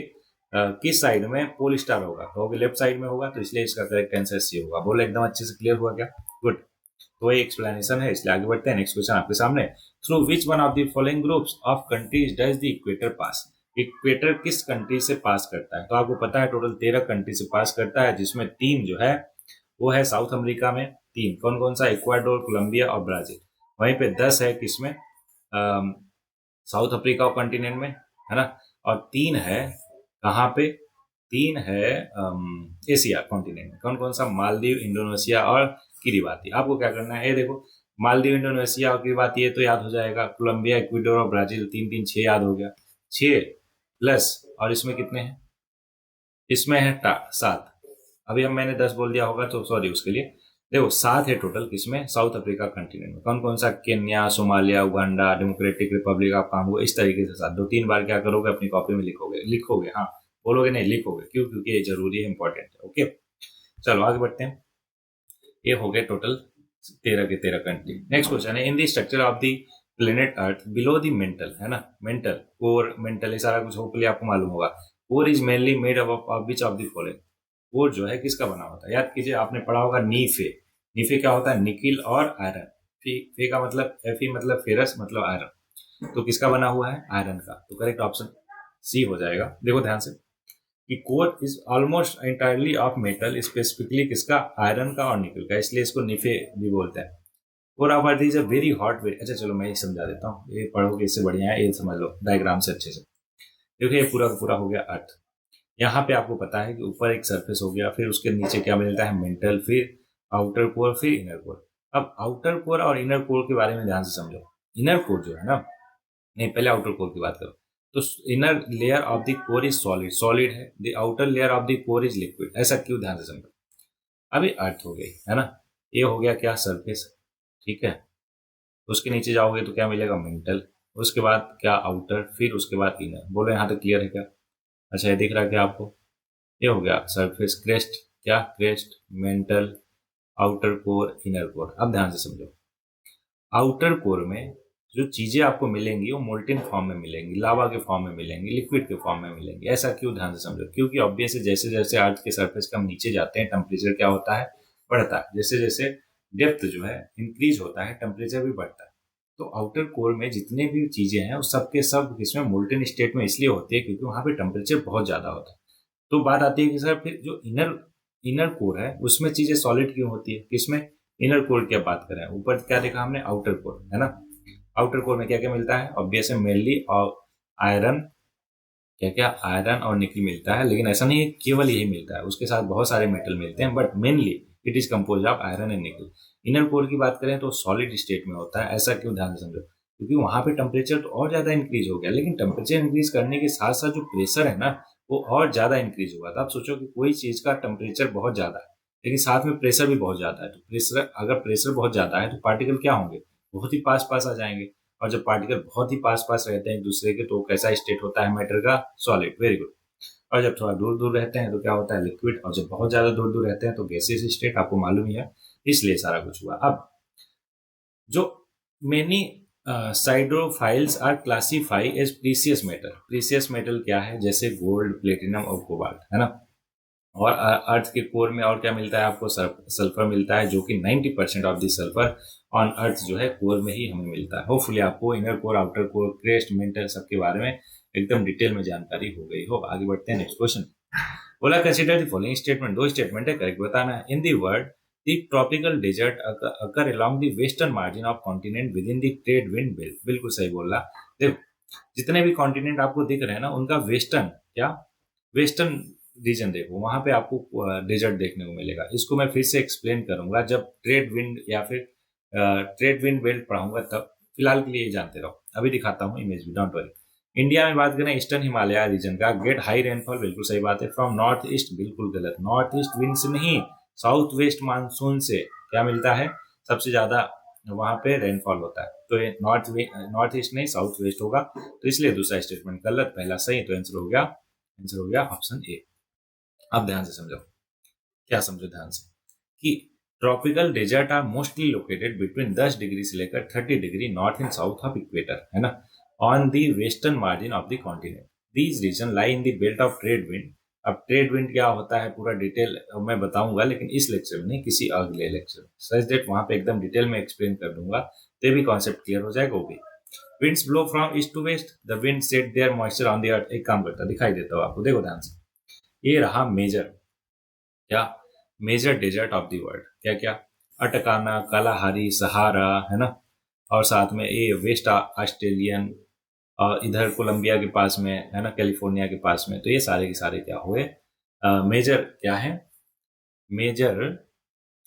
किस साइड में पोल स्टार होगा, कहोगे लेफ्ट साइड में होगा, तो इसलिए इसका करेक्ट आंसर सी होगा। बोलो एकदम अच्छे से क्लियर हुआ क्या? गुड। तो ये एक्सप्लेनेशन है, इसलिए आगे बढ़ते हैं। नेक्स्ट क्वेश्चन आपके सामने, through which one of the following groups of countries does the equator pass. Equator किस कंट्री से पास करता है? तो आपको पता है टोटल 13 कंट्री से पास करता है, जिसमें 3 जो है वो है साउथ अमेरिका में। 3 कौन कौन सा, इक्वाडोर, कोलंबिया और ब्राजील। वहीं पे 10 है किसमें, साउथ अफ्रीका कॉन्टिनेंट में, है ना। और 3 है कहाँ पे, 3 है एशिया कॉन्टिनेंट में। कौन कौन सा, मालदीव, इंडोनेशिया और किरिबाती। आपको क्या करना है, ये देखो, मालदीव, इंडोनेशिया और किरिबाती, ये तो याद हो जाएगा। कोलंबिया, इक्वाडोर और ब्राजील, 3 3 6 याद हो गया। 6 प्लस, और इसमें कितने हैं, इसमें है 7। अभी हम मैंने 10 बोल दिया होगा तो सॉरी उसके लिए। देखो 7 है टोटल, किसमें, साउथ अफ्रीका कंटिनेंट में। कौन कौन सा, Kenya, Somalia, Uganda, democratic Republic of Congo, इस तरीके से 7। 2 3 बार क्या करोगे, अपनी कॉपी में लिखोगे, लिखोगे, हाँ बोलोगे नहीं, लिखोगे। क्यों? क्योंकि ये जरूरी है, इंपॉर्टेंट है। ओके, चलो आगे बढ़ते हैं। ये हो गए टोटल 13 के 13 कंट्री। नेक्स्ट क्वेश्चन है, in the structure of the planet earth below the mantle, है ना, मेंटल कोर, मेंटल, ये सारा कुछ होपफुली आपको मालूम होगा। Core is mainly made up of which of the following. Core जो है किसका बना होता है, याद कीजिए, आपने पढ़ा होगा नीफे। नीफे क्या होता है, निकिल और आयरन। फे, फे का मतलब, एफी मतलब फेरस, मतलब आयरन। तो किसका बना हुआ है, आयरन का। तो करेक्ट ऑप्शन सी हो जाएगा। देखो ध्यान से कि core is almost entirely of metal, specifically किसका, आयरन का और निकल का, इसलिए इसको निफे भी बोलते हैं। Core of earth is a very hot way. अच्छा चलो मैं ये समझा देता हूँ, ये पढ़ोगे इससे बढ़िया है, ये समझ लो डायग्राम से अच्छे से। देखिए ये पूरा का पूरा हो गया अर्थ। यहाँ पे आपको पता है कि ऊपर एक सरफेस हो गया, फिर उसके नीचे क्या मिलता है, मेंटल, फिर आउटर कोर, फिर इनर कोर। अब आउटर कोर और इनर कोर के बारे में ध्यान से समझो। इनर कोर जो है ना, नहीं पहले आउटर कोर की बात करो। तो inner layer of the core is solid, solid है। The outer layer of the core is liquid. ऐसा क्यों, ध्यान से समझो। अभी अर्थ हो गई, है ना, ये हो गया क्या, सरफेस, ठीक है। उसके नीचे जाओगे तो क्या मिलेगा, मेंटल। उसके बाद क्या, आउटर, फिर उसके बाद इनर। बोलो यहाँ तक क्लियर है क्या? अच्छा ये दिख रहा है क्या आपको, ये हो गया सरफेस, क्रेस्ट, क्या, crest, mental, outer core, inner core. अब ध्यान से समझो, आउटर कोर में जो चीजें आपको मिलेंगी वो मोल्टेन फॉर्म में मिलेंगी, लावा के फॉर्म में मिलेंगी, लिक्विड के फॉर्म में मिलेंगी। ऐसा क्यों, ध्यान से समझो। क्योंकि ऑब्वियस है, जैसे जैसे अर्थ के सरफेस के हम नीचे जाते हैं, टेम्परेचर क्या होता है, बढ़ता है। जैसे जैसे डेप्थ जो है इंक्रीज होता है, टेम्परेचर भी बढ़ता है। तो आउटर कोर में जितने भी चीजें हैं वो सबके सब इसमें मोल्टेन स्टेट में इसलिए होती है क्योंकि वहां पे टेम्परेचर बहुत ज्यादा होता है। तो बात आती है कि सर फिर जो इनर इनर कोर है उसमें चीजें सॉलिड क्यों होती है, किसमें, इनर कोर की बात करें। ऊपर क्या देखा हमने, आउटर कोर, है ना। आउटर कोर में क्या क्या मिलता है, ऑब्वियस है, मेनली और आयरन, क्या क्या, आयरन और निकल मिलता है। लेकिन ऐसा नहीं है केवल यही मिलता है, उसके साथ बहुत सारे मेटल मिलते हैं, but mainly it is compose of iron and निकल। इनर कोर की बात करें तो सॉलिड स्टेट में होता है। ऐसा क्यों, ध्यान से समझो, क्योंकि वहां पे टेम्परेचर तो और ज्यादा इंक्रीज हो गया, लेकिन टेम्परेचर इंक्रीज करने के साथ साथ जो प्रेशर है ना वो और ज्यादा इंक्रीज हुआ। तो आप सोचो कि कोई चीज का टेम्परेचर बहुत ज्यादा है लेकिन साथ में प्रेशर भी बहुत ज्यादा है, तो प्रेशर, अगर प्रेशर बहुत ज्यादा है तो पार्टिकल क्या होंगे, बहुत ही पास पास आ जाएंगे। और जब पार्टिकल बहुत ही पास पास रहते हैं एक दूसरे के तो कैसा स्टेट होता है मैटर का, सॉलिड, वेरी गुड। और जब थोड़ा दूर दूर रहते हैं तो क्या होता है, लिक्विड। और जब बहुत ज्यादा दूर दूर रहते हैं तो गैसेस स्टेट, आपको मालूम ही है, इसलिए सारा कुछ हुआ। अब जो many siderophiles are classify as precious metal. Precious metal क्या है, जैसे गोल्ड, प्लेटिनम और कोबाल्ट, है ना। और अर्थ के कोर में और क्या मिलता है आपको, सल्फर मिलता है, जो कि 90% of the sulphur on earth जो है कोर में ही हमें मिलता है। होपफुली आपको inner core, outer core, crest, mental सबके बारे में एकदम डिटेल में जानकारी हो गई हो। आगे बढ़ते हैं नेक्स्ट क्वेश्चन। बोला कंसीडर द फॉलोइंग स्टेटमेंट, दो स्टेटमेंट है, करेक्ट बताना है। In the world the tropical desert occur along the western margin of continent within the trade wind belt. बिल्कुल सही बोल रहा। देखो जितने भी कॉन्टिनेंट आपको दिख रहे हैं ना, उनका वेस्टर्न क्या, वेस्टर्न रीजन देखो, वहां पे आपको डेजर्ट देखने को मिलेगा। इसको मैं फिर से एक्सप्लेन करूंगा जब ट्रेड विंड या फिर ट्रेड विंड बेल्ट पढ़ाऊंगा तब। फिलहाल के लिए जानते रहो, अभी दिखाता हूँ इमेज भी, डोंट वरी। इंडिया में बात करें ईस्टर्न हिमालय रीजन का, गेट हाई रेनफॉल, बिल्कुल सही बात है, फ्रॉम नॉर्थ ईस्ट, बिल्कुल गलत। नॉर्थ ईस्ट विंड से नहीं, साउथ वेस्ट मानसून से क्या मिलता है, सबसे ज्यादा वहां पे रेनफॉल होता है। तो ये नॉर्थ ईस्ट नहीं, साउथ वेस्ट होगा, तो इसलिए दूसरा स्टेटमेंट गलत, पहला सही। तो आंसर हो गया ऑप्शन ए। अब ध्यान से समझो, क्या समझो ध्यान से, कि tropical desert are mostly located between 10 degree से लेकर 30 degree north and south of equator, है ना, on the western margin of the continent. These region lie in the belt of trade wind. अब ट्रेड विंड क्या होता है पूरा detail मैं बताऊंगा, लेकिन इस लेक्चर में नहीं, किसी अगले लेक्चर में, सच दैट वहां पे एकदम डिटेल में एक्सप्लेन कर दूंगा, तो भी कॉन्सेप्ट क्लियर हो जाएगा। वो भी winds blow from east to west, the wind set there moisture on the earth. एक काम करता, दिखाई देता हो आपको, देखो ध्यान से, ये रहा मेजर क्या, major desert of the world, क्या क्या, अटकाना, कालाहारी, सहारा, है ना, और साथ में ये वेस्ट ऑस्ट्रेलियन, और इधर कोलंबिया के पास में है ना, कैलिफोर्निया के पास में। तो ये सारे के सारे क्या हुए, मेजर क्या है, मेजर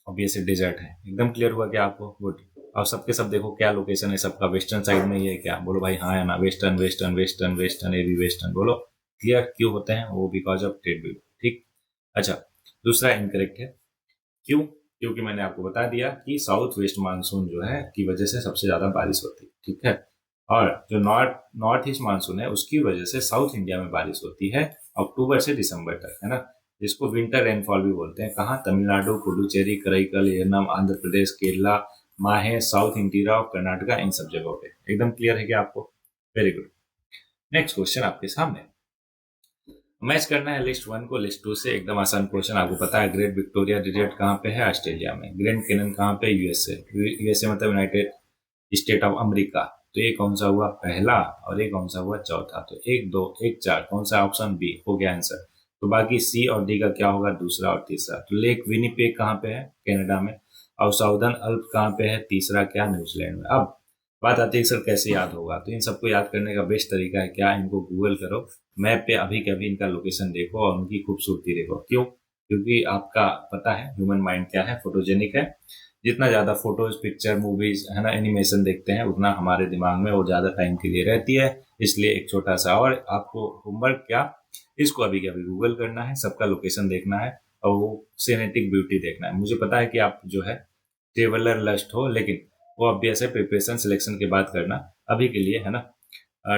ऑब्वियसली डेजर्ट है। एकदम क्लियर हुआ क्या आपको, गुड। और सबके सब देखो क्या लोकेशन है सबका, वेस्टर्न साइड में ही है क्या, बोलो भाई हाँ है ना, वेस्टर्न वेस्टर्न वेस्टर्न वेस्टर्न, ये भी वेस्टर्न, बोलो क्लियर। क्यों होते हैं वो, बिकॉज ऑफ ट्रेड विंड, ठीक। अच्छा, दूसरा इनकरेक्ट है, क्यों, क्योंकि मैंने आपको बता दिया कि साउथ वेस्ट मानसून जो है की वजह से सबसे ज्यादा बारिश होती है, ठीक है। और जो नॉर्थ ईस्ट मानसून है उसकी वजह से साउथ इंडिया में बारिश होती है अक्टूबर से दिसंबर तक, है ना, जिसको विंटर रेनफॉल भी बोलते हैं। कहाँ, तमिलनाडु, पुडुचेरी, कराईकल, एर्नम, आंध्र प्रदेश, केरला, माहे, साउथ इंटीरियर ऑफ कर्नाटका, इन सब जगहों पे। एकदम क्लियर है क्या आपको, वेरी गुड। नेक्स्ट क्वेश्चन आपके सामने, मैच करना है लिस्ट 1 को लिस्ट 2 से। एकदम आसान क्वेश्चन, आपको पता है ग्रेट विक्टोरिया डेजर्ट कहाँ पे है, ऑस्ट्रेलिया में। ग्रैंड कैनन कहाँ पे, यूएसए। यूएसए मतलब यूनाइटेड स्टेट ऑफ अमेरिका। तो ये कौन सा हुआ पहला, और ये कौन सा हुआ चौथा। तो 1 2 1 4 कौन सा, ऑप्शन बी हो गया आंसर। तो बाकी सी और डी का क्या होगा, दूसरा और तीसरा। तो लेक विनिपेग कहाँ पे है, कनाडा में। और साउदर्न अल्प कहाँ पे है, तीसरा क्या, न्यूजीलैंड में। अब बात आती है सर कैसे याद होगा, तो इन सबको याद करने का बेस्ट तरीका है क्या, इनको गूगल करो, मैप पे अभी के अभी इनका लोकेशन देखो और उनकी खूबसूरती देखो। क्यों, क्योंकि आपका पता है ह्यूमन माइंड क्या है, फोटोजेनिक है। जितना ज्यादा फोटोज, पिक्चर, मूवीज, है ना, एनिमेशन देखते हैं, उतना हमारे दिमाग में वो ज्यादा टाइम के लिए रहती है। इसलिए एक छोटा सा और आपको होमवर्क क्या, इसको अभी के अभी गूगल करना है, सबका लोकेशन देखना है, और वो सीनेटिक ब्यूटी देखना है। मुझे पता है कि आप जो है ट्रेवलर लस्ट हो, लेकिन वो ऑब्वियस है, प्रिपरेशन सिलेक्शन के बाद करना। अभी के लिए है ना,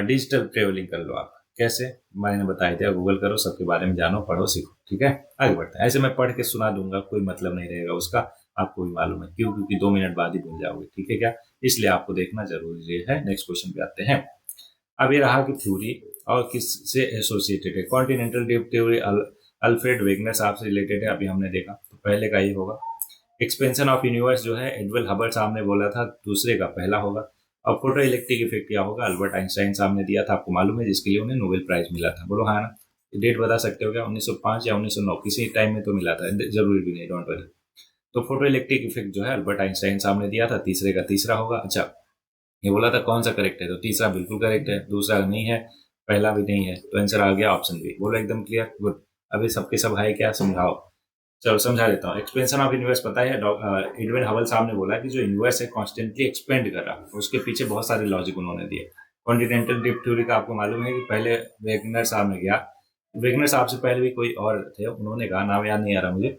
डिजिटल ट्रेवलिंग कर लो आप। कैसे, मैंने बताया था, गूगल करो, सबके बारे में जानो, पढ़ो, सीखो, ठीक है। आगे बढ़ते हैं, ऐसे मैं पढ़ के सुना दूंगा, कोई मतलब नहीं रहेगा उसका, आपको भी मालूम है क्यों, क्योंकि 2 मिनट बाद ही भूल जाओगे, ठीक है क्या, इसलिए आपको देखना जरूरी है। नेक्स्ट क्वेश्चन पे आते हैं। अब ये रहा कि थ्योरी और किससे एसोसिएटेड है, continental drift theory Alfred Wegener साहब से रिलेटेड है, अभी हमने देखा। तो पहले का ही होगा। एक्सपेंशन ऑफ यूनिवर्स जो है एडवेल हबल साहब ने बोला था, दूसरे का पहला होगा। और फोटो इलेक्ट्रिक इफेक्ट क्या होगा, अल्बर्ट आइंस्टाइन साहब ने दिया था, आपको मालूम है, जिसके लिए उन्हें नोबेल प्राइज मिला था, बोलो हाँ ना। डेट बता सकते हो क्या, 1905 या 1909, किसी टाइम में तो मिला था, जरूरी भी नहीं, डोंट वरी। तो फोटो इलेक्ट्रिक इफेक्ट जो है अल्बर्ट आइंस्टाइन साहब ने दिया था, तीसरे का तीसरा होगा। अच्छा, ये बोला था कौन सा करेक्ट है, तो तीसरा बिल्कुल करेक्ट है, दूसरा नहीं है, पहला भी नहीं है, तो आंसर आ गया ऑप्शन बी। बोलो एकदम क्लियर, गुड। अभी सबके सब है क्या, समझाओ, चलो समझा देता हूँ। एक्सपेंशन ऑफ यूनिवर्स पता है, एडविन हबल साहब ने बोला कि जो यूनिवर्स है कॉन्स्टेंटली एक्सपेंड कर रहा है, उसके पीछे बहुत सारे लॉजिक उन्होंने दिए। कॉन्टिनेंटल ड्रिफ्ट थ्योरी का आपको मालूम है कि पहले वेगनर साहब ने गया, वेगनर साहब से पहले भी कोई और थे, उन्होंने कहा, नाम याद नहीं आ रहा मुझे,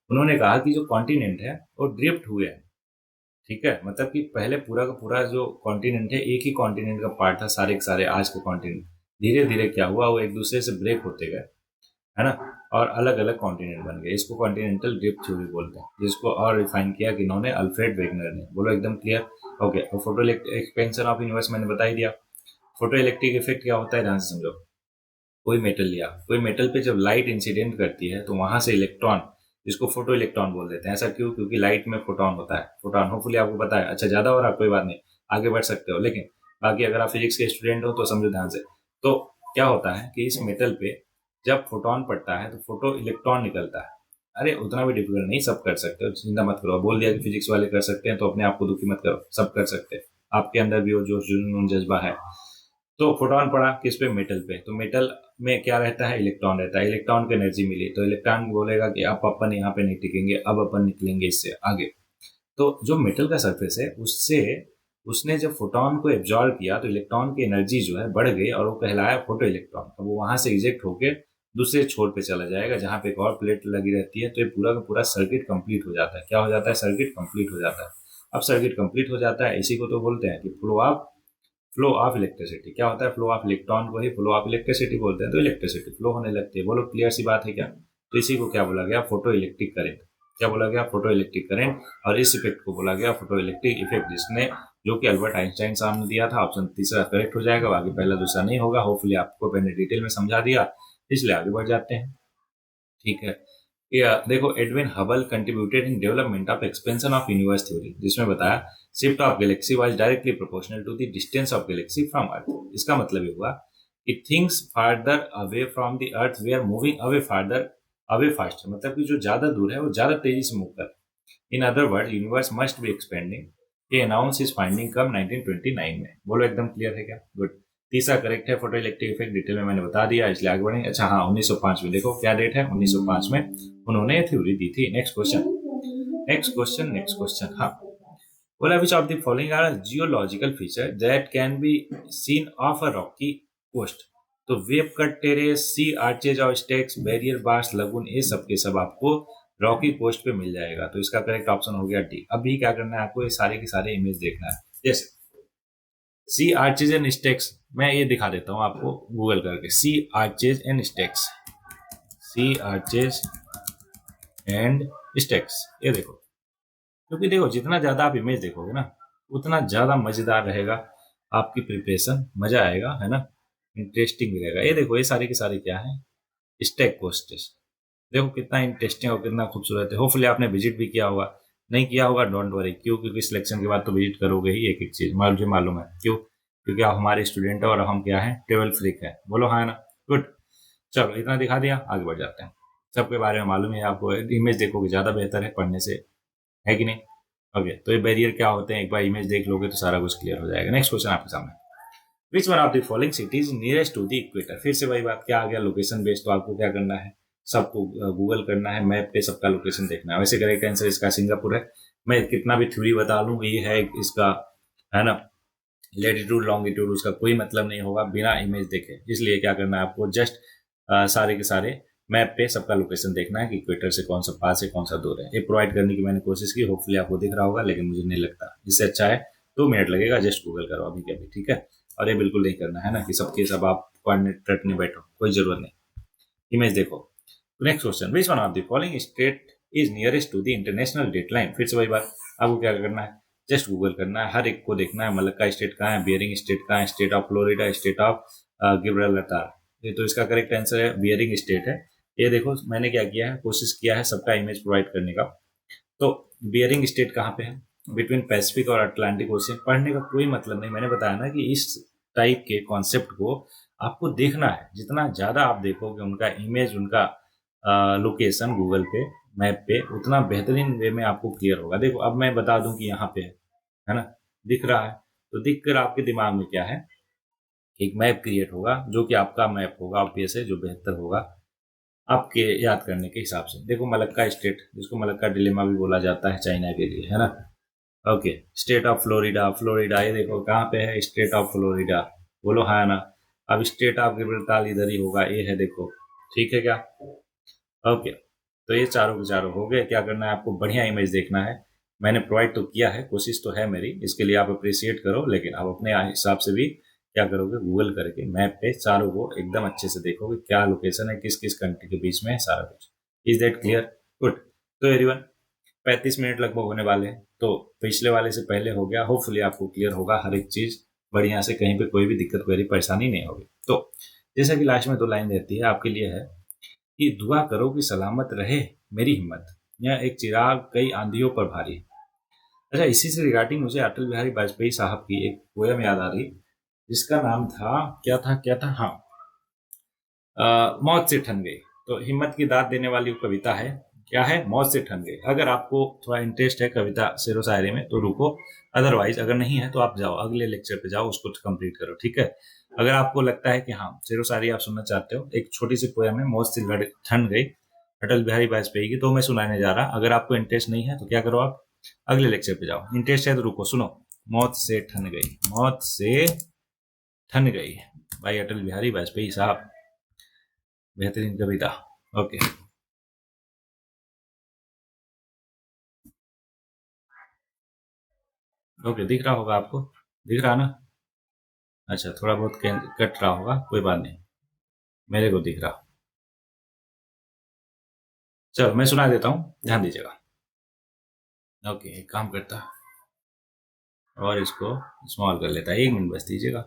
उन्होंने कहा कि जो कॉन्टिनेंट है वो ड्रिफ्ट हुए हैं, ठीक है, मतलब कि पहले पूरा का पूरा जो कॉन्टिनेंट है एक ही कॉन्टिनेंट का पार्ट था, सारे के सारे आज के कॉन्टिनेंट, धीरे धीरे क्या हुआ, वो एक दूसरे से ब्रेक होते गए, है ना, और अलग अलग कॉन्टिनेंट बन गए। इसको कॉन्टिनेंटल ड्रिफ्ट थ्योरी बोलते हैं, जिसको और रिफाइन किया कि इन्होंने अल्फ्रेड वेगनर ने। बोलो एकदम क्लियर, ओके। और फोटो एक्सपेंशन ऑफ यूनिवर्स मैंने बता ही दिया। फोटो इलेक्ट्रिक इफेक्ट क्या होता है, ध्यान से समझो। कोई मेटल लिया, कोई मेटल पे जब लाइट इंसिडेंट करती है तो वहां से इलेक्ट्रॉन, जिसको फोटो इलेक्ट्रॉन बोल देते हैं। ऐसा क्यों? क्योंकि लाइट में फोटोन होता है। फोटोन होपफुली आपको पता है। अच्छा, ज्यादा हो रहा, कोई बात नहीं, आगे बढ़ सकते हो। लेकिन बाकी अगर आप फिजिक्स के स्टूडेंट हो तो समझो ध्यान से। तो क्या होता है कि इस मेटल पे जब फोटोन पड़ता है तो फोटो इलेक्ट्रॉन निकलता है। अरे उतना भी डिफिकल्ट नहीं, सब कर सकते हो, चिंता मत करो। बोल दिया कि फिजिक्स वाले कर सकते हैं तो अपने आप को दुखी मत करो, सब कर सकते हैं। आपके अंदर भी वो जो जुनून जज्बा है। तो फोटोन पड़ा किस पे? मेटल पे। तो मेटल में क्या रहता है? इलेक्ट्रॉन रहता है। इलेक्ट्रॉन को एनर्जी मिली तो इलेक्ट्रॉन बोलेगा कि अब अपन यहाँ पे नहीं टिकेंगे, अब अपन निकलेंगे इससे आगे। तो जो मेटल का सरफेस है उससे उसने जब फोटोन को एब्जॉर्ब किया तो इलेक्ट्रॉन की एनर्जी जो है बढ़ गई और वो कहलाया फोटो इलेक्ट्रॉन। अब वो वहां से इजेक्ट होकर दूसरे छोर पे चला जाएगा जहां पे एक और प्लेट लगी रहती है। तो ये पूरा का पूरा सर्किट कंप्लीट हो जाता है। क्या हो जाता है? सर्किट कंप्लीट हो जाता है। अब सर्किट कंप्लीट हो जाता है, इसी को तो बोलते हैं कि फ्लो ऑफ इलेक्ट्रिसिटी। क्या होता है? फ्लो ऑफ इलेक्ट्रॉन को ही फ्लो ऑफ इलेक्ट्रिसिटी बोलते हैं। तो इलेक्ट्रिसिटी फ्लो होने लगती है। बोलो क्लियर सी बात है क्या? तो इसी को क्या बोला गया? Photo electric current. क्या बोला गया? Photo electric current. और इस इफेक्ट को बोला गया फोटो इलेक्ट्रिक इफेक्ट, जिसने जो कि अल्बर्ट आइंस्टाइन साहब ने दिया था। ऑप्शन तीसरा करेक्ट हो जाएगा, बाकी पहला दूसरा नहीं होगा। होपफुली आपको मैंने डिटेल में समझा दिया, इसलिए आगे बढ़ जाते हैं। ठीक है, देखो, Edwin Hubble contributed in development of expansion of universe theory, जिसमें बताया shift of galaxy was directly proportional to the distance of galaxy from earth. इसका मतलब ये हुआ कि things farther away from the earth वे are moving away farther away faster. मतलब कि जो ज्यादा दूर है वो ज्यादा तेजी से मूव कर। In other word, universe must be expanding. ये अनाउंस इज फाइंडिंग कम 1929 में। बोलो एकदम क्लियर है क्या? गुड। तीसरा करेक्ट है, फोटो इलेक्ट्रिक इफेक्ट डिटेल में मैंने बता दिया, इसलिए आगे बढ़ेंगे। अच्छा हाँ, 1905 में देखो क्या डेट है, 1905 में उन्होंने थ्योरी दी थी। Next question. हाँ, बोला which of the following are geological feature that can be seen of a rocky coast. तो wave cut terrace, sea arches और स्टेक्स, बैरियर बार्स, लगून, ये सब के सब आपको रॉकी कोस्ट पे मिल जाएगा। तो इसका करेक्ट ऑप्शन हो गया डी। अभी क्या करना है आपको? ये सारे के सारे इमेज देखना है। जैसे सी आर्चेज एंड स्टेक्स, मैं ये दिखा देता हूँ आपको गूगल करके। Sea arches and stacks, sea arches and stacks, ये देखो। क्योंकि देखो, जितना ज्यादा आप इमेज देखोगे ना उतना ज्यादा मजेदार रहेगा आपकी प्रिपरेशन, मजा आएगा, है ना, इंटरेस्टिंग भी रहेगा। ये देखो, ये सारे के सारे क्या है? स्टेक कोस्टेस। देखो कितना इंटरेस्टिंग और कितना खूबसूरत है। होपफुली आपने विजिट भी किया होगा। नहीं किया होगा डोंट वरी, क्यों? क्योंकि सिलेक्शन के बाद तो विजिट करोगे ही एक एक चीज, मुझे मालूम है क्यों। क्योंकि आप हमारे स्टूडेंट हो और हम क्या है? ट्रेवल फ्रीक है। बोलो हाँ ना? गुड। चलो इतना दिखा दिया, आगे बढ़ जाते हैं। सबके बारे में मालूम है आपको, इमेज देखोगे ज्यादा बेहतर है पढ़ने से, है कि नहीं? ओके, तो ये बैरियर क्या होते हैं, एक बार इमेज देख लोगे तो सारा कुछ क्लियर हो जाएगा। नेक्स्ट क्वेश्चन आपके सामने, which one of the following cities nearest to the equator. फिर से वही बात, क्या आ गया? Location based. तो आपको क्या करना है? सबको गूगल करना है, मैप पे सबका लोकेशन देखना है। वैसे करेक्ट आंसर इसका सिंगापुर है। मैं कितना भी थ्योरी बता लूँ, ये है इसका, है ना, लेटीट्यूड लॉन्गिट्यूड, उसका कोई मतलब नहीं होगा बिना इमेज देखे। इसलिए क्या करना है आपको? जस्ट सारे के सारे मैप पे सबका लोकेशन देखना है कि इक्वेटर से कौन सा पास है, कौन सा दूर है। ये प्रोवाइड करने की मैंने कोशिश की, होपफुली आपको दिख रहा होगा, लेकिन मुझे नहीं लगता। इससे अच्छा है 2 मिनट लगेगा, जस्ट गूगल करो अभी के अभी, ठीक है। और ये बिल्कुल नहीं करना है ना कि सबके सब आप कोऑर्डिनेट रटने बैठो, कोई जरूरत नहीं। इमेज देखो। Next question, which one of the following state is nearest to the international date line. फिर से वही बात, आपको क्या करना है? जस्ट गूगल करना है, हर एक को देखना है। मलक्का स्टेट कहाँ है, बियरिंग स्टेट कहाँ है, strait of Florida, strait of Gibraltar. ये तो इसका करेक्ट आंसर है, बियरिंग स्टेट है। ये देखो मैंने क्या किया है, कोशिश किया है सबका इमेज प्रोवाइड करने का। तो बियरिंग स्टेट कहाँ पे है? बिटवीन पैसिफिक और अटलांटिक ओशियन। पढ़ने का कोई मतलब नहीं, मैंने बताया ना कि इस टाइप के कॉन्सेप्ट को आपको देखना है। जितना ज्यादा आप देखोगे उनका इमेज, उनका लोकेशन गूगल पे, मैप पे, उतना बेहतरीन वे में आपको क्लियर होगा। देखो अब मैं बता दूं कि यहाँ पे है ना, दिख रहा है। तो दिख कर आपके दिमाग में क्या है? एक मैप क्रिएट होगा जो कि आपका मैप होगा, ऑब्वियस है, जो बेहतर होगा आपके याद करने के हिसाब से। देखो मलक्का स्टेट, जिसको मलक्का डिलेमा भी बोला जाता है चाइना के लिए, है ना। Okay, state of Florida, Florida ये देखो कहाँ पे है? Strait of Florida. बोलो हाँ ना। अब स्टेट ऑफ गिब्राल्टार इधर ही होगा, ये है देखो, ठीक है क्या? ओके, तो ये चारों के चारों हो गए। क्या करना है आपको? बढ़िया इमेज देखना है। मैंने प्रोवाइड तो किया है, कोशिश तो है मेरी, इसके लिए आप अप्रिशिएट करो। लेकिन आप अपने हिसाब से भी क्या करोगे? गूगल करके मैप पे चारों को एकदम अच्छे से देखोगे, क्या लोकेशन है, किस किस कंट्री के बीच में है, सारा कुछ। Is that clear? गुड। तो एवरीवन, 35 मिनट लगभग होने वाले हैं, तो पिछले वाले से पहले हो गया। होपफुली आपको क्लियर होगा हर एक चीज बढ़िया से, कहीं पे कोई भी दिक्कत, कोई परेशानी नहीं होगी। तो जैसा कि लास्ट में 2 लाइन रहती है आपके लिए है कि दुआ करो कि सलामत रहे मेरी हिम्मत, यह एक चिराग कई आंधियों पर भारी। अच्छा, इसी से रिगार्डिंग मुझे अटल बिहारी वाजपेयी साहब की एक पोयम याद आ रही, जिसका नाम था क्या था, हाँ, मौत से ठन गई। तो हिम्मत की दाद देने वाली वो कविता है, क्या है, मौत से ठन गई। अगर आपको थोड़ा इंटरेस्ट है कविता शेरो शायरी में तो रुको, अदरवाइज अगर नहीं है तो आप जाओ अगले लेक्चर पे जाओ, उसको कंप्लीट करो, ठीक है। अगर आपको लगता है कि हाँ शेरो शायरी आप सुनना चाहते हो, एक छोटी सी पोयम है मौत से लड़ ठन गई अटल बिहारी वाजपेयी की, तो मैं सुनाने जा रहा। अगर आपको इंटरेस्ट नहीं है तो क्या करो, आप अगले लेक्चर पे जाओ। इंटरेस्ट है तो रुको, सुनो। मौत से ठन गई, मौत से ठन गई, भाई अटल बिहारी वाजपेयी साहब, बेहतरीन कविता। ओके, ओके, दिख रहा होगा आपको, दिख रहा ना? अच्छा, थोड़ा बहुत कट रहा होगा, कोई बात नहीं, मेरे को दिख रहा। चलो मैं सुना देता हूँ, ध्यान दीजिएगा। ओके, एक काम करता और इसको स्मॉल कर लेता, 1 मिनट बस दीजिएगा।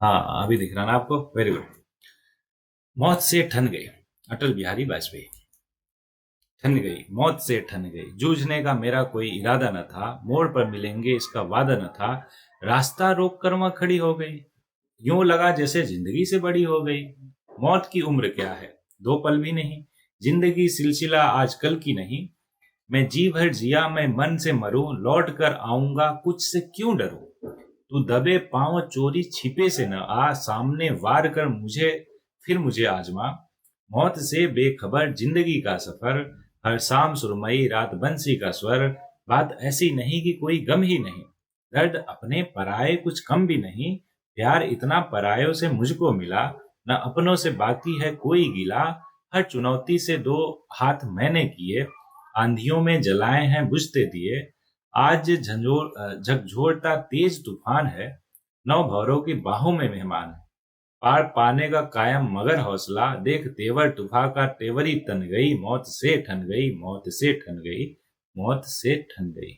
हाँ, अभी दिख रहा ना आपको, वेरी गुड। मौत से ठन गई अटल बिहारी वाजपेयी, ठन गई मौत से ठन गई, जूझने का मेरा कोई इरादा न था, मोड़ पर मिलेंगे इसका वादा न था, रास्ता रोक कर वहां खड़ी हो गई, यूं लगा जैसे जिंदगी से बड़ी हो गई। मौत की उम्र क्या है, 2 पल भी नहीं, जिंदगी सिलसिला आजकल की नहीं, मैं जी भर जिया मैं मन से मरूं, लौट कर आऊंगा कुछ से क्यों डरूं, तू दबे पांव चोरी छिपे से न आ, सामने वार कर मुझे फिर मुझे आजमा, मौत से बेखबर जिंदगी का सफर, हर शाम सुरमई रात बंसी का स्वर, बात ऐसी नहीं कि कोई गम ही नहीं, दर्द अपने पराये कुछ कम भी नहीं, प्यार इतना परायों से मुझको मिला, न अपनों से बाकी है कोई गिला, हर चुनौती से 2 हाथ मैंने किए, आंधियों में जलाए हैं बुझते दिए, आज झकझोरता तेज तूफान है, 9 भौरों की बाहों में मेहमान है, पार पाने का कायम मगर हौसला, देख तेवर तूफा का तेवरी तन गई, मौत से ठन गई, मौत से ठन गई, मौत से ठन गई।